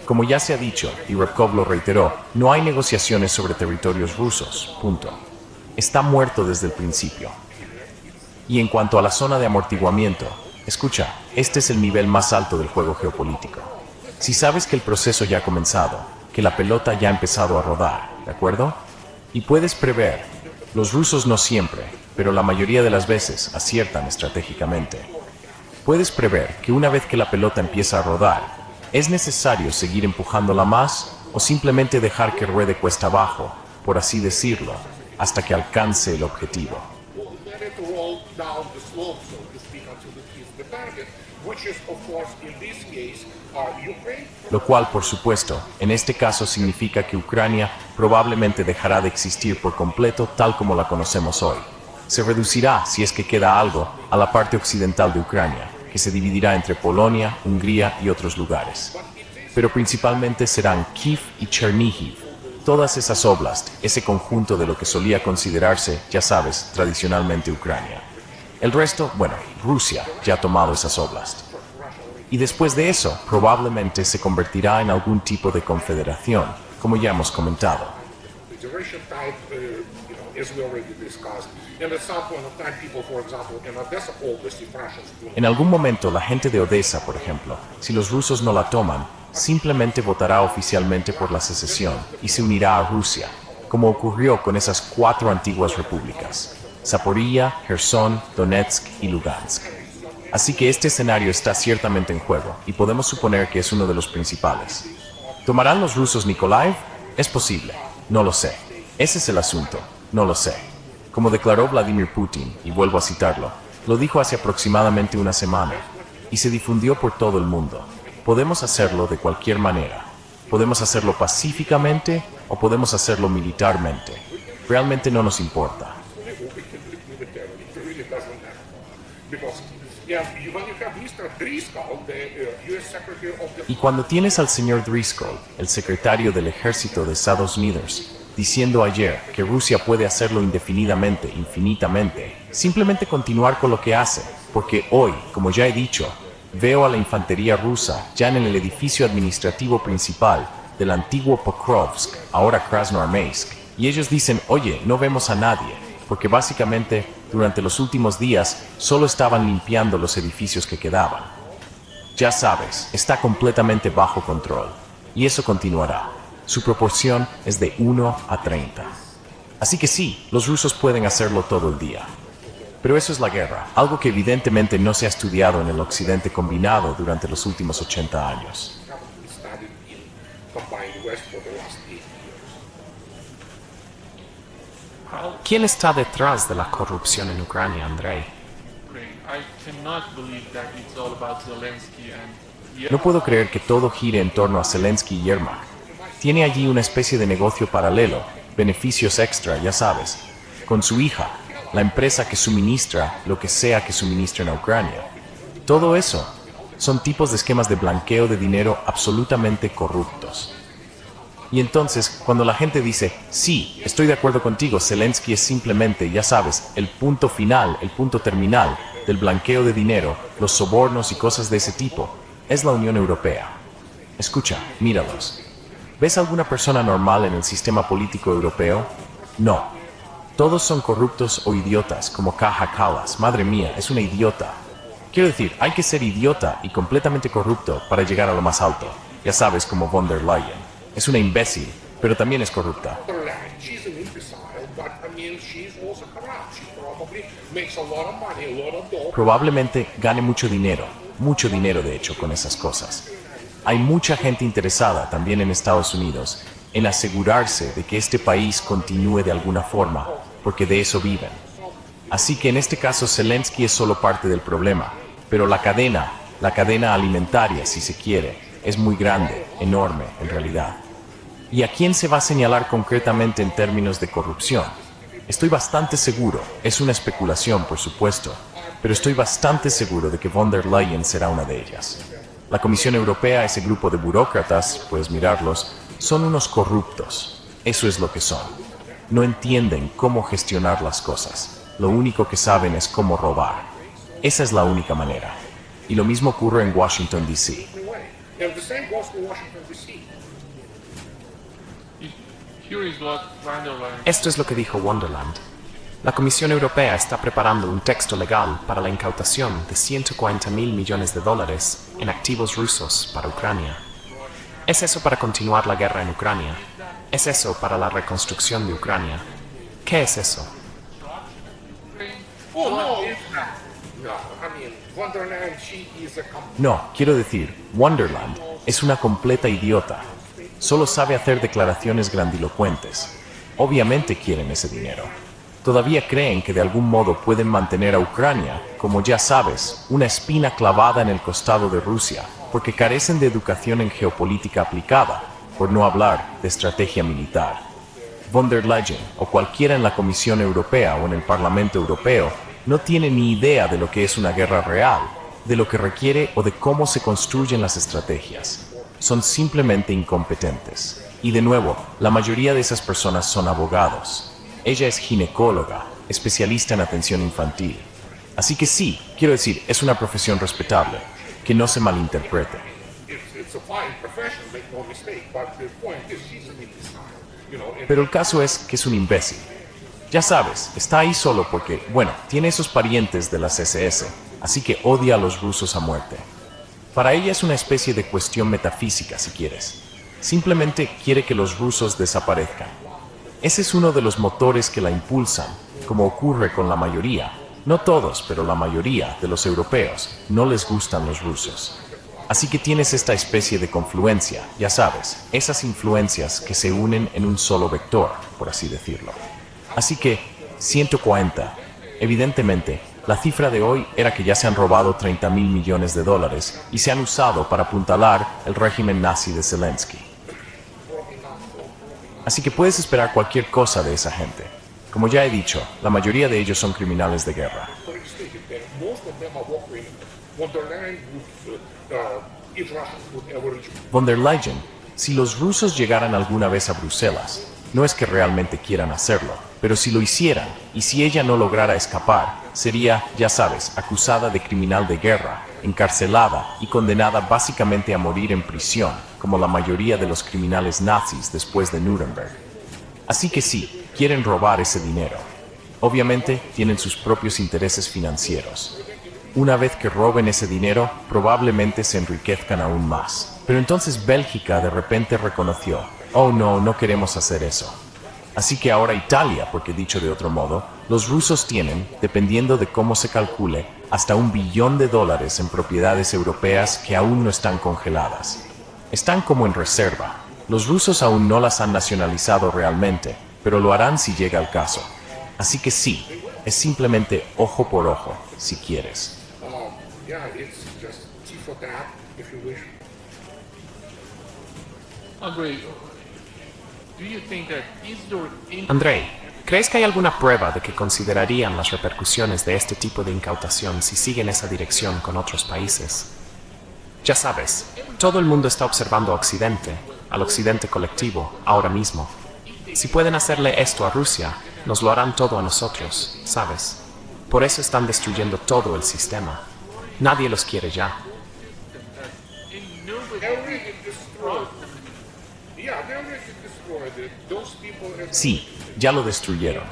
Como ya se ha dicho, y Repkov lo reiteró, no hay negociaciones sobre territorios rusos. Punto. Está muerto desde el principio. Y en cuanto a la zona de amortiguamiento, escucha, este es el nivel más alto del juego geopolítico. Si sabes que el proceso ya ha comenzado, que la pelota ya ha empezado a rodar, ¿de acuerdo? Y puedes prever, los rusos no siempre, pero la mayoría de las veces aciertan estratégicamente. Puedes prever que una vez que la pelota empieza a rodar, ¿es necesario seguir empujándola más o simplemente dejar que ruede cuesta abajo, por así decirlo, hasta que alcance el objetivo? Lo cual, por supuesto, en este caso significa que Ucrania probablemente dejará de existir por completo tal como la conocemos hoy. Se reducirá, si es que queda algo, a la parte occidental de Ucrania, que se dividirá entre Polonia, Hungría y otros lugares. Pero principalmente serán Kiev y Chernihiv, todas esas oblasts, ese conjunto de lo que solía considerarse, ya sabes, tradicionalmente Ucrania. El resto, bueno, Rusia ya ha tomado esas oblasts. Y después de eso, probablemente se convertirá en algún tipo de confederación, como ya hemos comentado. En algún momento la gente de Odessa, por ejemplo, si los rusos no la toman, simplemente votará oficialmente por la secesión y se unirá a Rusia, como ocurrió con esas 4 antiguas repúblicas, Zaporilla, Jersón, Donetsk y Lugansk. Así que este escenario está ciertamente en juego y podemos suponer que es uno de los principales. ¿Tomarán los rusos Nikolaev? Es posible, no lo sé. Ese es el asunto, no lo sé. Como declaró Vladimir Putin, y vuelvo a citarlo, lo dijo hace aproximadamente una semana, y se difundió por todo el mundo. Podemos hacerlo de cualquier manera. Podemos hacerlo pacíficamente o podemos hacerlo militarmente. Realmente no nos importa. Y cuando tienes al señor Driscoll, el secretario del ejército de Estados Unidos, diciendo ayer que Rusia puede hacerlo indefinidamente, infinitamente, simplemente continuar con lo que hace, porque hoy, como ya he dicho, veo a la infantería rusa ya en el edificio administrativo principal del antiguo Pokrovsk, ahora Krasnoarmeysk, y ellos dicen, oye, no vemos a nadie, porque básicamente, durante los últimos días, solo estaban limpiando los edificios que quedaban. Ya sabes, está completamente bajo control, y eso continuará. Su proporción es de 1 a 30. Así que sí, los rusos pueden hacerlo todo el día. Pero eso es la guerra, algo que evidentemente no se ha estudiado en el occidente combinado durante los últimos 80 años. ¿Quién está detrás de la corrupción en Ucrania, Andrei? No puedo creer que todo gire en torno a Zelensky y Yermak. Tiene allí una especie de negocio paralelo, beneficios extra, ya sabes, con su hija, la empresa que suministra lo que sea que suministren a Ucrania. Todo eso son tipos de esquemas de blanqueo de dinero absolutamente corruptos. Y entonces, cuando la gente dice, sí, estoy de acuerdo contigo, Zelensky es simplemente, ya sabes, el punto final, el punto terminal del blanqueo de dinero, los sobornos y cosas de ese tipo, es la Unión Europea. Escucha, míralos. ¿Ves alguna persona normal en el sistema político europeo? No. Todos son corruptos o idiotas, como Kaja Kallas. Madre mía, es una idiota. Quiero decir, hay que ser idiota y completamente corrupto para llegar a lo más alto. Ya sabes, como von der Leyen. Es una imbécil, pero también es corrupta. Probablemente gane mucho dinero de hecho con esas cosas. Hay mucha gente interesada también en Estados Unidos en asegurarse de que este país continúe de alguna forma, porque de eso viven. Así que en este caso Zelensky es solo parte del problema, pero la cadena alimentaria, si se quiere, es muy grande, enorme en realidad. ¿Y a quién se va a señalar concretamente en términos de corrupción? Estoy bastante seguro, es una especulación por supuesto, pero estoy bastante seguro de que von der Leyen será una de ellas. La Comisión Europea, ese grupo de burócratas, puedes mirarlos, son unos corruptos. Eso es lo que son. No entienden cómo gestionar las cosas. Lo único que saben es cómo robar. Esa es la única manera. Y lo mismo ocurre en Washington, D.C. Esto es lo que dijo Wonderland. La Comisión Europea está preparando un texto legal para la incautación de 140.000 millones de dólares en activos rusos para Ucrania. ¿Es eso para continuar la guerra en Ucrania? ¿Es eso para la reconstrucción de Ucrania? ¿Qué es eso? No, quiero decir, Wonderland es una completa idiota. Solo sabe hacer declaraciones grandilocuentes. Obviamente quieren ese dinero. Todavía creen que de algún modo pueden mantener a Ucrania, como ya sabes, una espina clavada en el costado de Rusia, porque carecen de educación en geopolítica aplicada, por no hablar de estrategia militar. Von der Leyen o cualquiera en la Comisión Europea o en el Parlamento Europeo no tiene ni idea de lo que es una guerra real, de lo que requiere o de cómo se construyen las estrategias. Son simplemente incompetentes. Y de nuevo, la mayoría de esas personas son abogados. Ella es ginecóloga, especialista en atención infantil. Así que sí, quiero decir, es una profesión respetable, que no se malinterprete. Pero el caso es que es un imbécil. Ya sabes, está ahí solo porque, bueno, tiene esos parientes de las SS, así que odia a los rusos a muerte. Para ella es una especie de cuestión metafísica, si quieres. Simplemente quiere que los rusos desaparezcan. Ese es uno de los motores que la impulsan, como ocurre con la mayoría, no todos, pero la mayoría de los europeos, no les gustan los rusos. Así que tienes esta especie de confluencia, ya sabes, esas influencias que se unen en un solo vector, por así decirlo. Así que, 140. Evidentemente, la cifra de hoy era que ya se han robado 30.000 millones de dólares y se han usado para apuntalar el régimen nazi de Zelensky. Así que puedes esperar cualquier cosa de esa gente. Como ya he dicho, la mayoría de ellos son criminales de guerra. Von der Leyen, si los rusos llegaran alguna vez a Bruselas, no es que realmente quieran hacerlo, pero si lo hicieran, y si ella no lograra escapar, sería, ya sabes, acusada de criminal de guerra, encarcelada y condenada básicamente a morir en prisión, como la mayoría de los criminales nazis después de Nuremberg. Así que sí, quieren robar ese dinero. Obviamente, tienen sus propios intereses financieros. Una vez que roben ese dinero, probablemente se enriquezcan aún más. Pero entonces Bélgica de repente reconoció, oh no, no queremos hacer eso. Así que ahora Italia, porque dicho de otro modo, los rusos tienen, dependiendo de cómo se calcule, hasta $1 billón en propiedades europeas que aún no están congeladas. Están como en reserva. Los rusos aún no las han nacionalizado realmente, pero lo harán si llega el caso. Así que sí, es simplemente ojo por ojo, si quieres. Andrei, ¿crees que hay alguna prueba de que considerarían las repercusiones de este tipo de incautación si siguen esa dirección con otros países? Ya sabes, todo el mundo está observando a Occidente, al Occidente colectivo, ahora mismo. Si pueden hacerle esto a Rusia, nos lo harán todo a nosotros, ¿sabes? Por eso están destruyendo todo el sistema. Nadie los quiere ya. Sí, ya lo destruyeron.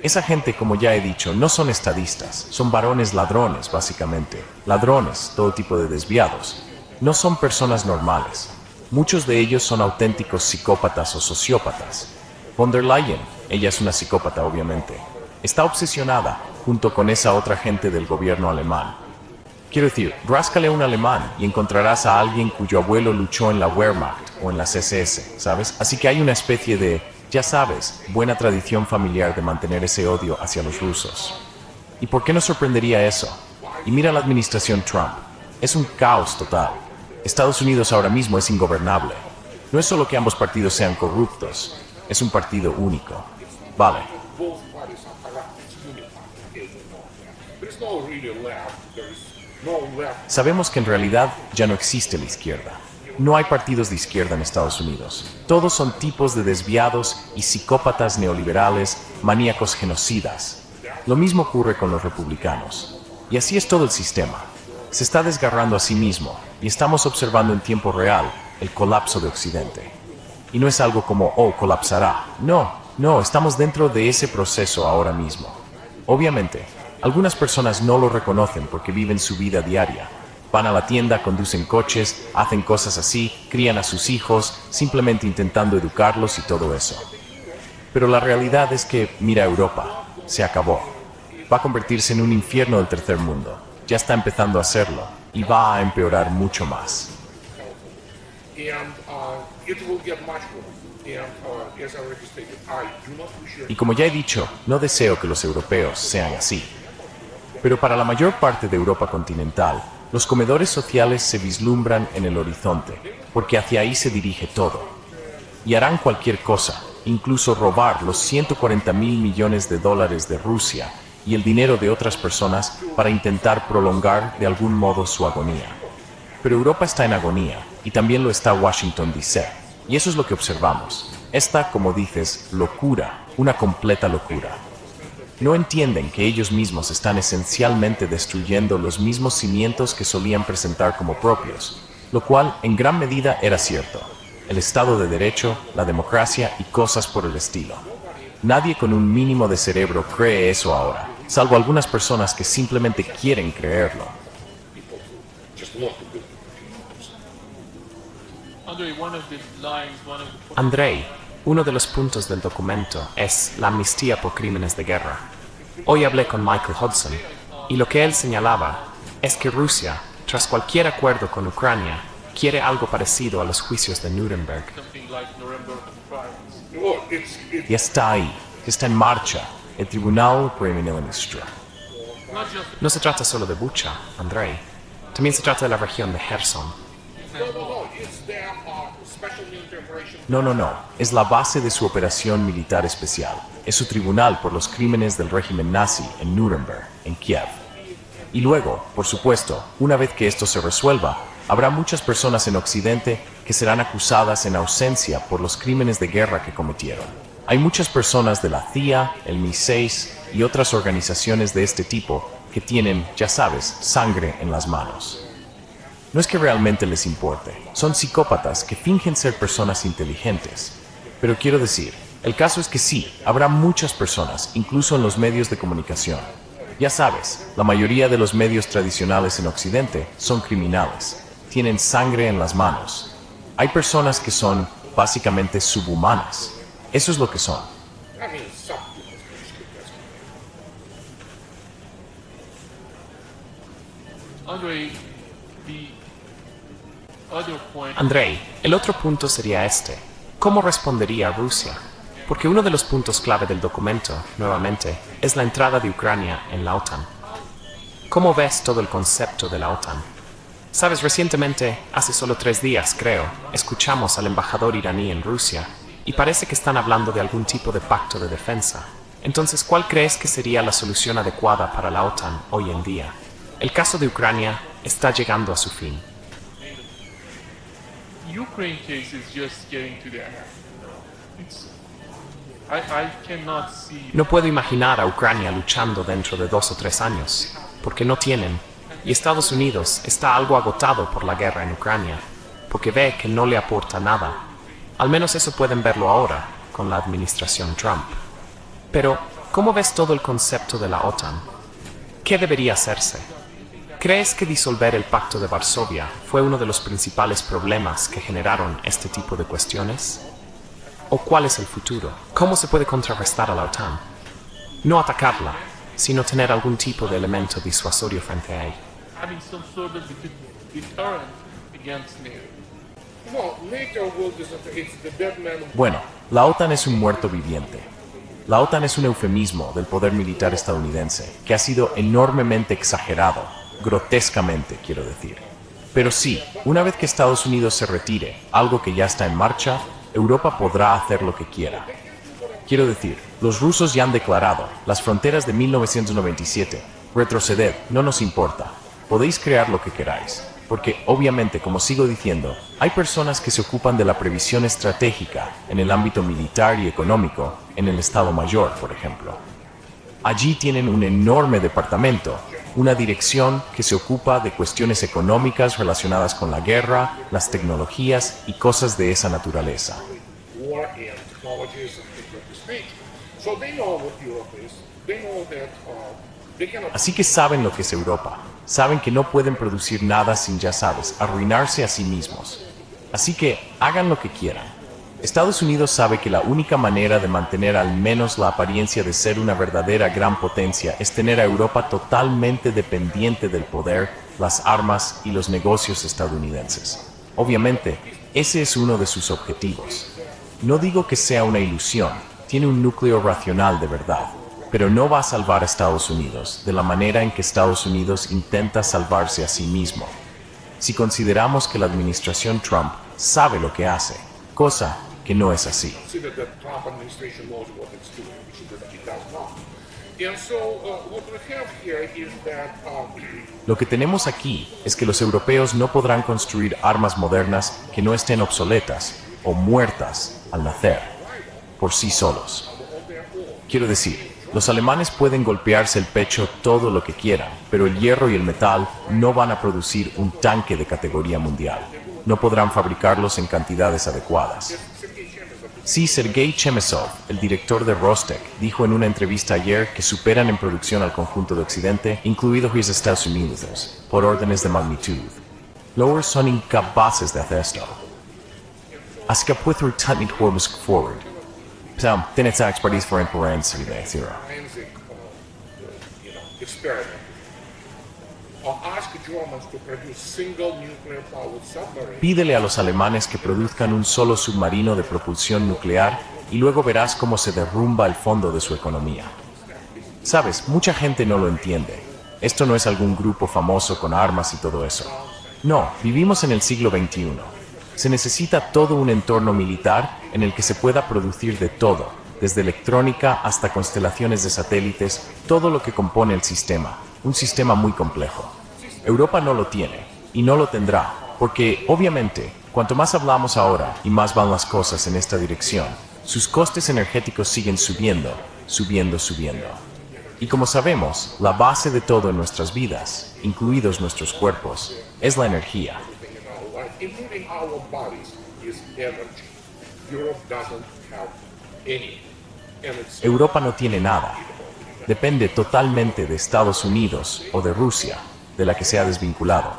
Esa gente, como ya he dicho, no son estadistas, son varones ladrones, básicamente. Ladrones, todo tipo de desviados. No son personas normales. Muchos de ellos son auténticos psicópatas o sociópatas. Von der Leyen, ella es una psicópata, obviamente. Está obsesionada, junto con esa otra gente del gobierno alemán. Quiero decir, ráscale a un alemán y encontrarás a alguien cuyo abuelo luchó en la Wehrmacht o en las SS, ¿sabes? Así que hay una especie de, ya sabes, buena tradición familiar de mantener ese odio hacia los rusos. ¿Y por qué nos sorprendería eso? Y mira la administración Trump. Es un caos total. Estados Unidos ahora mismo es ingobernable. No es solo que ambos partidos sean corruptos, es un partido único. Vale. Sabemos que en realidad ya no existe la izquierda. No hay partidos de izquierda en Estados Unidos. Todos son tipos de desviados y psicópatas neoliberales, maníacos genocidas. Lo mismo ocurre con los republicanos. Y así es todo el sistema. Se está desgarrando a sí mismo, y estamos observando en tiempo real el colapso de Occidente. Y no es algo como, oh, colapsará. No, estamos dentro de ese proceso ahora mismo. Obviamente, algunas personas no lo reconocen porque viven su vida diaria. Van a la tienda, conducen coches, hacen cosas así, crían a sus hijos, simplemente intentando educarlos y todo eso. Pero la realidad es que, mira Europa, se acabó. Va a convertirse en un infierno del tercer mundo. Ya está empezando a hacerlo y va a empeorar mucho más. Y como ya he dicho, no deseo que los europeos sean así. Pero para la mayor parte de Europa continental, los comedores sociales se vislumbran en el horizonte, porque hacia ahí se dirige todo. Y harán cualquier cosa, incluso robar los 140.000 millones de dólares de Rusia y el dinero de otras personas para intentar prolongar de algún modo su agonía. Pero Europa está en agonía, y también lo está Washington D.C., y eso es lo que observamos. Esta, como dices, locura, una completa locura. No entienden que ellos mismos están esencialmente destruyendo los mismos cimientos que solían presentar como propios, lo cual en gran medida era cierto. El Estado de Derecho, la democracia y cosas por el estilo. Nadie con un mínimo de cerebro cree eso ahora, salvo algunas personas que simplemente quieren creerlo. Andrei, uno de los puntos del documento es la amnistía por crímenes de guerra. Hoy hablé con Michael Hudson, y lo que él señalaba es que Rusia, tras cualquier acuerdo con Ucrania, quiere algo parecido a los juicios de Nuremberg. Y está ahí, está en marcha, el Tribunal Preliminarista. No se trata solo de Bucha, Andrei. También se trata de la región de Kherson. No, es la base de su operación militar especial. Es su tribunal por los crímenes del régimen nazi en Nuremberg, en Kiev. Y luego, por supuesto, una vez que esto se resuelva, habrá muchas personas en Occidente que serán acusadas en ausencia por los crímenes de guerra que cometieron. Hay muchas personas de la CIA, el MI6 y otras organizaciones de este tipo que tienen, ya sabes, sangre en las manos. No es que realmente les importe, son psicópatas que fingen ser personas inteligentes. Pero quiero decir, el caso es que sí, habrá muchas personas, incluso en los medios de comunicación. Ya sabes, la mayoría de los medios tradicionales en Occidente son criminales, tienen sangre en las manos. Hay personas que son, básicamente, subhumanas. Eso es lo que son. Andrei, el otro punto sería este. ¿Cómo respondería Rusia? Porque uno de los puntos clave del documento, nuevamente, es la entrada de Ucrania en la OTAN. ¿Cómo ves todo el concepto de la OTAN? Sabes, recientemente, hace solo 3 días, creo, escuchamos al embajador iraní en Rusia y parece que están hablando de algún tipo de pacto de defensa. Entonces, ¿cuál crees que sería la solución adecuada para la OTAN hoy en día? El caso de Ucrania está llegando a su fin. Ukraine case is just getting to the end. I cannot see. No puedo imaginar a Ucrania luchando dentro de 2 o 3 años, porque no tienen. Y Estados Unidos está algo agotado por la guerra en Ucrania, porque ve que no le aporta nada. Al menos eso pueden verlo ahora, con la administración Trump. Pero, ¿cómo ves todo el concepto de la OTAN? ¿Qué debería hacerse? ¿Crees que disolver el Pacto de Varsovia fue uno de los principales problemas que generaron este tipo de cuestiones? ¿O cuál es el futuro? ¿Cómo se puede contrarrestar a la OTAN? No atacarla, sino tener algún tipo de elemento disuasorio frente a ella. Having some sort of deterrent against NATO. Bueno, la OTAN es un muerto viviente. La OTAN es un eufemismo del poder militar estadounidense que ha sido enormemente exagerado, grotescamente, quiero decir. Pero sí, una vez que Estados Unidos se retire, algo que ya está en marcha, Europa podrá hacer lo que quiera. Quiero decir, los rusos ya han declarado las fronteras de 1997. Retroceded, no nos importa. Podéis crear lo que queráis. Porque, obviamente, como sigo diciendo, hay personas que se ocupan de la previsión estratégica en el ámbito militar y económico, en el Estado Mayor, por ejemplo. Allí tienen un enorme departamento una dirección que se ocupa de cuestiones económicas relacionadas con la guerra, las tecnologías y cosas de esa naturaleza. war and technologies and things of this nature. So they know what Europe is. They know that they cannot. Así que saben lo que es Europa. Saben que no pueden producir nada sin, ya sabes, arruinarse a sí mismos. Así que hagan lo que quieran. Estados Unidos sabe que la única manera de mantener al menos la apariencia de ser una verdadera gran potencia es tener a Europa totalmente dependiente del poder, las armas y los negocios estadounidenses. Obviamente, ese es uno de sus objetivos. No digo que sea una ilusión, tiene un núcleo racional de verdad, pero no va a salvar a Estados Unidos de la manera en que Estados Unidos intenta salvarse a sí mismo. Si consideramos que la administración Trump sabe lo que hace, cosa que no es así. Consider that Trump administration knows what it's doing, which it does not. And so what we have here is that Lo que tenemos aquí es que los europeos no podrán construir armas modernas que no estén obsoletas o muertas al nacer por sí solos. Quiero decir, los alemanes pueden golpearse el pecho todo lo que quieran, pero el hierro y el metal no van a producir un tanque de categoría mundial. No podrán fabricarlos en cantidades adecuadas. Sí, Sergei Chemezov, el director de Rostec, dijo en una entrevista ayer que superan en producción al conjunto de Occidente, incluidos los Estados Unidos, por órdenes de magnitud. Los son incapaces de hacer esto. Así que puedo tanto juegos forward. So, tienes expertise for inference y de zero. forensic experiment. Ask Germans to produce single nuclear-powered submarine. Pídele a los alemanes que produzcan un solo submarino de propulsión nuclear y luego verás cómo se derrumba el fondo de su economía. Sabes, mucha gente no lo entiende. Esto no es algún grupo famoso con armas y todo eso. No, vivimos en el siglo XXI. Se necesita todo un entorno militar en el que se pueda producir de todo, desde electrónica hasta constelaciones de satélites, todo lo que compone el sistema. Un sistema muy complejo. Europa no lo tiene, y no lo tendrá, porque, obviamente, cuanto más hablamos ahora y más van las cosas en esta dirección, sus costes energéticos siguen subiendo, subiendo. Y como sabemos, la base de todo en nuestras vidas, incluidos nuestros cuerpos, es la energía. In our life, including our bodies, is energy. Europe doesn't have any. And it's Europa no tiene nada. Depende totalmente de Estados Unidos o de Rusia, de la que se ha desvinculado.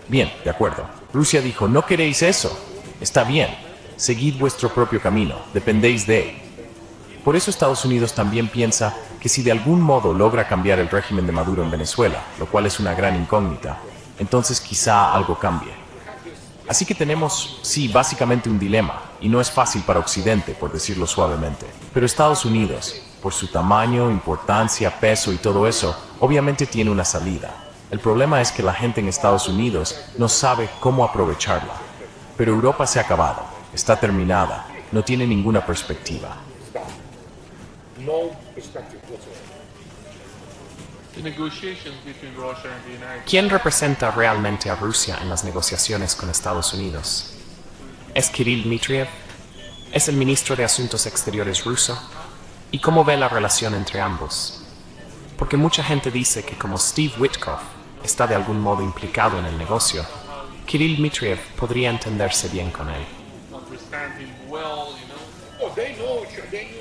Bien, de acuerdo. Rusia dijo, no queréis eso. Está bien. Seguid vuestro propio camino. Dependéis de él. Por eso Estados Unidos también piensa que si de algún modo logra cambiar el régimen de Maduro en Venezuela, lo cual es una gran incógnita, entonces quizá algo cambie. Así que tenemos, sí, básicamente un dilema, y no es fácil para Occidente, por decirlo suavemente. Pero Estados Unidos, por su tamaño, importancia, peso y todo eso, obviamente tiene una salida. El problema es que la gente en Estados Unidos no sabe cómo aprovecharla. Pero Europa se ha acabado, está terminada, no tiene ninguna perspectiva. done. No perspective whatsoever. The negotiations between Russia and the United States. ¿Quién representa realmente a Rusia en las negociaciones con Estados Unidos? ¿Es Kirill Dmitriev? ¿Es el ministro de Asuntos Exteriores ruso? ¿Y cómo ve la relación entre ambos? Porque mucha gente dice que como Steve Witkoff está de algún modo implicado en el negocio, Kirill Dmitriev podría entenderse bien con él. Understand him well, you know. Oh, they knew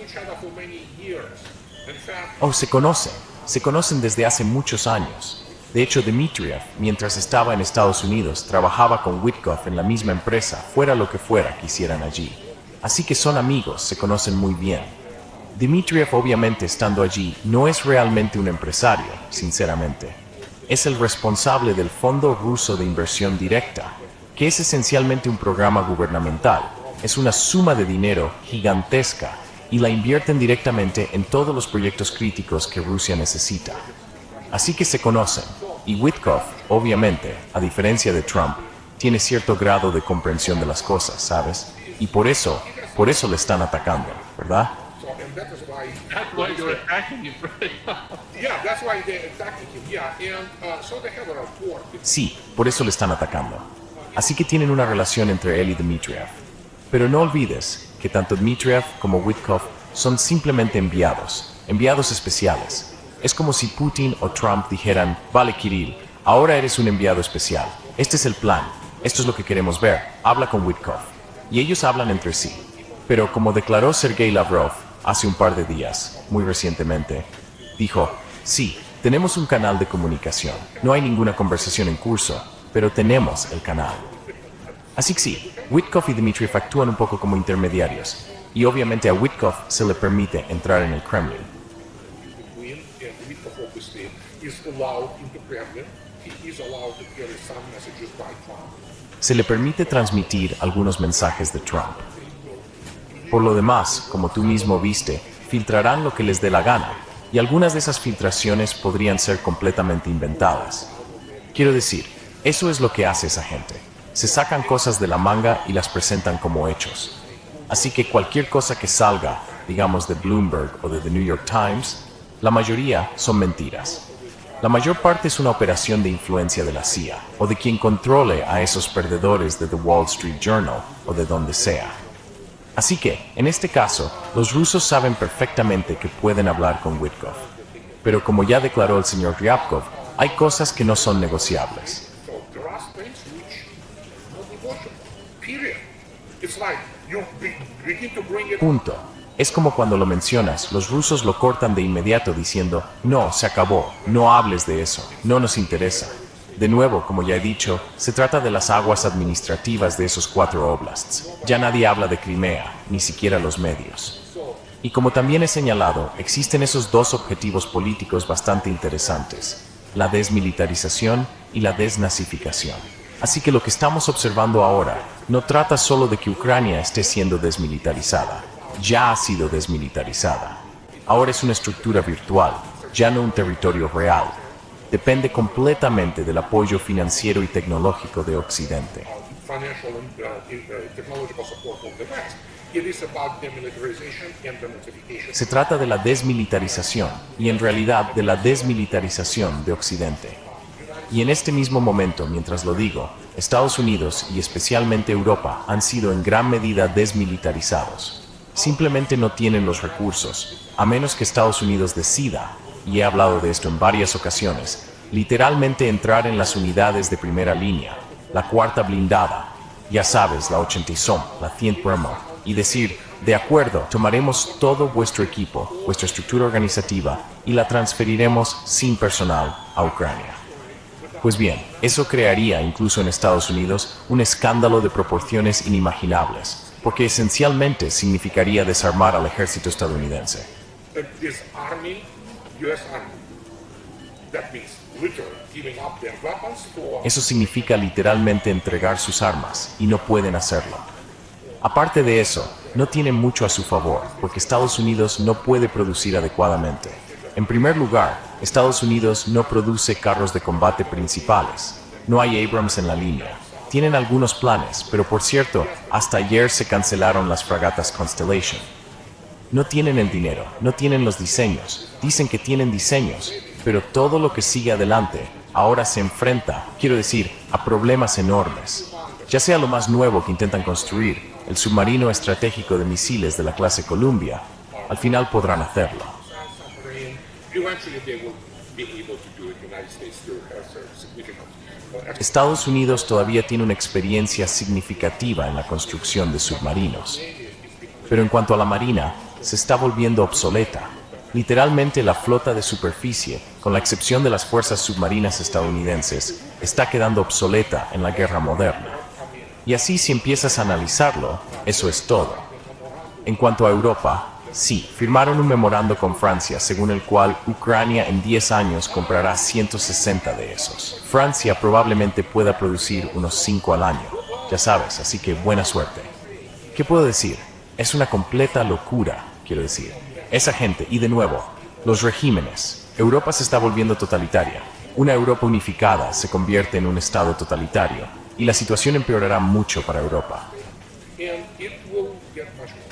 each other for many years. In fact, Oh, se conocen desde hace muchos años. De hecho, Dmitriev, mientras estaba en Estados Unidos, trabajaba con Witkoff en la misma empresa, fuera lo que fuera que hicieran allí. Así que son amigos, se conocen muy bien. Dmitriev, obviamente estando allí, no es realmente un empresario, sinceramente. Es el responsable del Fondo Ruso de Inversión Directa, que es esencialmente un programa gubernamental. Es una suma de dinero gigantesca y la invierten directamente en todos los proyectos críticos que Rusia necesita. Así que se conocen, y Witkoff, obviamente, a diferencia de Trump, tiene cierto grado de comprensión de las cosas, ¿sabes? Y por eso le están atacando, ¿verdad? so, and that is why. That's why you're attacking him, right? Yeah, that's why they're attacking him. Yeah, and so they have a rapport. Sí, por eso le están atacando. Así que tienen una relación entre él y Dmitriev. Pero no olvides que tanto Dmitriev como Witkoff son simplemente enviados especiales. Es como si Putin o Trump dijeran, vale Kirill, ahora eres un enviado especial. Este es el plan. Esto es lo que queremos ver. Habla con Witkoff. Y ellos hablan entre sí. Pero como declaró Sergei Lavrov hace un par de días, muy recientemente, dijo, sí, tenemos un canal de comunicación. No hay ninguna conversación en curso, pero tenemos el canal. Así que sí, Witkoff y Dmitriev actúan un poco como intermediarios. Y obviamente a Witkoff se le permite entrar en el Kremlin. Between and Witkoff obviously is allowed into Kremlin. He is allowed to carry some messages by Trump. Se le permite transmitir algunos mensajes de Trump. Por lo demás, como tú mismo viste, filtrarán lo que les dé la gana, y algunas de esas filtraciones podrían ser completamente inventadas. Quiero decir, eso es lo que hace esa gente. Se sacan cosas de la manga y las presentan como hechos. Así que cualquier cosa que salga, digamos de Bloomberg o de The New York Times, la mayoría son mentiras. La mayor parte es una operación de influencia de la CIA o de quien controle a esos perdedores de The Wall Street Journal o de donde sea. Así que, en este caso, los rusos saben perfectamente que pueden hablar con Witkoff. Pero como ya declaró el señor Ryabkov, hay cosas que no son negociables. So there are things which are not negotiable. Period. It's like you begin to bring it. Punto. Es como cuando lo mencionas, los rusos lo cortan de inmediato diciendo, no, se acabó, no hables de eso, no nos interesa. De nuevo, como ya he dicho, se trata de las aguas administrativas de esos 4 oblasts. Ya nadie habla de Crimea, ni siquiera los medios. Y como también he señalado, existen esos 2 objetivos políticos bastante interesantes, la desmilitarización y la desnazificación. Así que lo que estamos observando ahora no trata solo de que Ucrania esté siendo desmilitarizada. Ya ha sido desmilitarizada. Ahora es una estructura virtual, ya no un territorio real. Depende completamente del apoyo financiero y tecnológico de Occidente. Financial and technological support of the West. It is about demilitarization and denazification. Se trata de la desmilitarización y en realidad de la desmilitarización de Occidente. Y en este mismo momento, mientras lo digo, Estados Unidos y especialmente Europa han sido en gran medida desmilitarizados. Simplemente no tienen los recursos, a menos que Estados Unidos decida, y he hablado de esto en varias ocasiones, literalmente entrar en las unidades de primera línea, la 4ª blindada, ya sabes, la 80 SOM, la 100 Brahmo, y decir, de acuerdo, tomaremos todo vuestro equipo, vuestra estructura organizativa, y la transferiremos sin personal a Ucrania. Pues bien, eso crearía, incluso en Estados Unidos, un escándalo de proporciones inimaginables, porque esencialmente significaría desarmar al ejército estadounidense. Disarming US Army. That means literally giving up their weapons to. Eso significa literalmente entregar sus armas, y no pueden hacerlo. Aparte de eso, no tienen mucho a su favor, porque Estados Unidos no puede producir adecuadamente. En primer lugar, Estados Unidos no produce carros de combate principales. No hay Abrams en la línea. Tienen algunos planes, pero por cierto, hasta ayer se cancelaron las fragatas Constellation. No tienen el dinero, no tienen los diseños. Dicen que tienen diseños, pero todo lo que sigue adelante ahora se enfrenta, quiero decir, a problemas enormes. Ya sea lo más nuevo que intentan construir, el submarino estratégico de misiles de la clase Columbia, al final podrán hacerlo. Eventually they will be able to do it. The United States still has a significant. Estados Unidos todavía tiene una experiencia significativa en la construcción de submarinos. Pero en cuanto a la Marina, se está volviendo obsoleta. Literalmente la flota de superficie, con la excepción de las fuerzas submarinas estadounidenses, está quedando obsoleta en la guerra moderna. Y así si empiezas a analizarlo, eso es todo. En cuanto a Europa, sí, firmaron un memorando con Francia según el cual Ucrania en 10 años comprará 160 de esos. Francia probablemente pueda producir unos 5 al año, ya sabes, así que buena suerte. ¿Qué puedo decir? Es una completa locura, quiero decir. Esa gente, y de nuevo, los regímenes. Europa se está volviendo totalitaria. Una Europa unificada se convierte en un estado totalitario, y la situación empeorará mucho para Europa. And it will get much more.